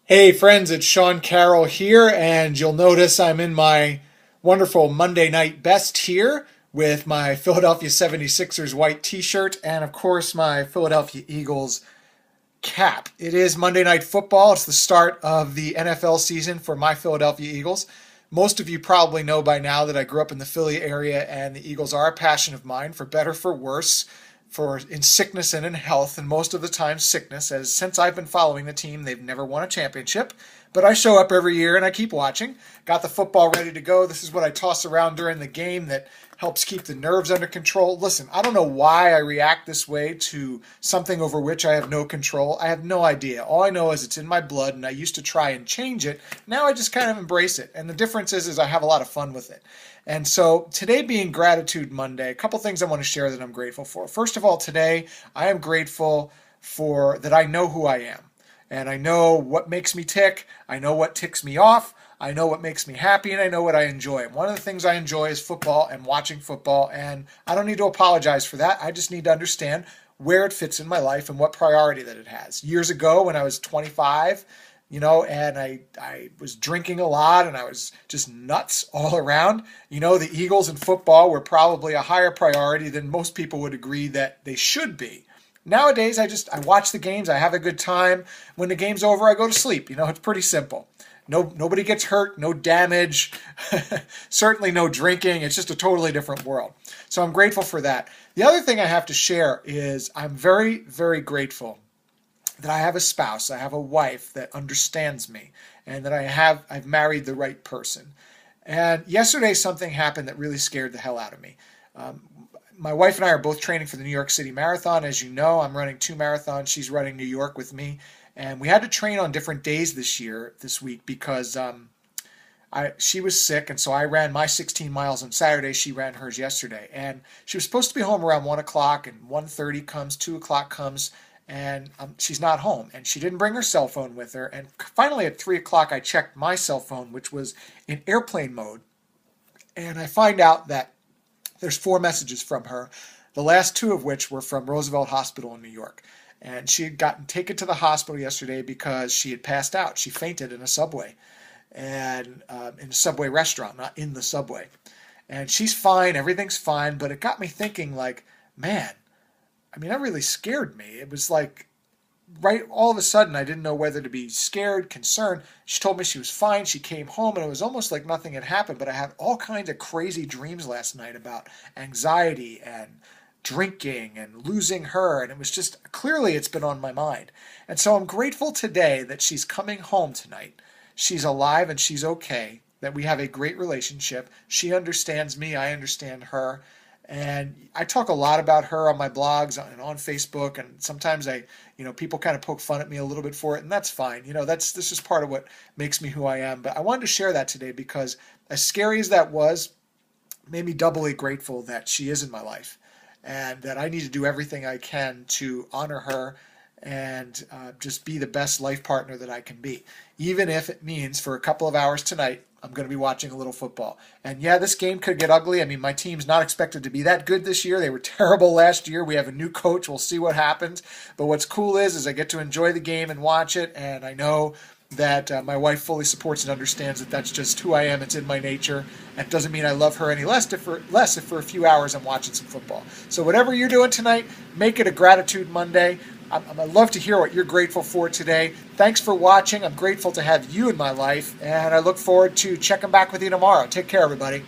Hey friends, it's Sean Carroll here, and you'll notice I'm in my wonderful Monday Night Best here with my Philadelphia 76ers white t-shirt and of course my Philadelphia Eagles cap. It is Monday Night Football. It's the start of the NFL season for my Philadelphia Eagles. Most of you probably know by now that I grew up in the Philly area and the Eagles are a passion of mine, for better, for worse, for in sickness and in health, and most of the time sickness, as since I've been following the team, they've never won a championship. But I show up every year and I keep watching. Got the football ready to go. This is what I toss around during the game that helps keep the nerves under control. Listen, I don't know why I react this way to something over which I have no control. I have no idea. All I know is it's in my blood, and I used to try and change it. Now I just kind of embrace it. And the difference is I have a lot of fun with it. And so today being Gratitude Monday, a couple things I want to share that I'm grateful for. First of all, today I am grateful for that I know who I am. And I know what makes me tick. I know what ticks me off. I know what makes me happy, and I know what I enjoy. And one of the things I enjoy is football and watching football, and I don't need to apologize for that. I just need to understand where it fits in my life and what priority that it has. Years ago when I was 25, and I was drinking a lot and I was just nuts all around, the Eagles and football were probably a higher priority than most people would agree that they should be. Nowadays, I watch the games. I have a good time. When the game's over, I go to sleep. It's pretty simple. Nobody gets hurt, no damage, certainly no drinking. It's just a totally different world. So I'm grateful for that. The other thing I have to share is I'm very, very grateful that I have a spouse, I have a wife that understands me, and that I've married the right person. And yesterday something happened that really scared the hell out of me. My wife and I are both training for the New York City Marathon. As you know, I'm running 2 marathons. She's running New York with me. And we had to train on different days this week, because she was sick, and so I ran my 16 miles on Saturday. She ran hers yesterday. And she was supposed to be home around 1 o'clock, and 1:30 comes, 2 o'clock comes, and she's not home. And she didn't bring her cell phone with her. And finally at 3 o'clock, I checked my cell phone, which was in airplane mode, and I find out that there's 4 messages from her, the last 2 of which were from Roosevelt Hospital in New York. And she had gotten taken to the hospital yesterday because she had passed out. She fainted in a subway, and in a subway restaurant, not in the subway. And she's fine, everything's fine, but it got me thinking, like, man, that really scared me. It was like, right, all of a sudden, I didn't know whether to be scared, concerned. She told me she was fine. She came home, and it was almost like nothing had happened. But I had all kinds of crazy dreams last night about anxiety and drinking and losing her. And it was just, clearly it's been on my mind. And so I'm grateful today that she's coming home tonight. She's alive and she's okay, that we have a great relationship. She understands me. I understand her. And I talk a lot about her on my blogs and on Facebook, and sometimes people kind of poke fun at me a little bit for it, and that's fine. This is part of what makes me who I am. But I wanted to share that today because, as scary as that was, it made me doubly grateful that she is in my life, and that I need to do everything I can to honor her and just be the best life partner that I can be, even if it means for a couple of hours tonight I'm going to be watching a little football. And yeah, this game could get ugly. My team's not expected to be that good this year. They were terrible last year. We have a new coach. We'll see what happens. But what's cool is I get to enjoy the game and watch it, and I know that my wife fully supports and understands that that's just who I am. It's in my nature. That doesn't mean I love her any less if for a few hours I'm watching some football. So whatever you're doing tonight, make it a Gratitude Monday. I'd love to hear what you're grateful for today. Thanks for watching. I'm grateful to have you in my life, and I look forward to checking back with you tomorrow. Take care, everybody.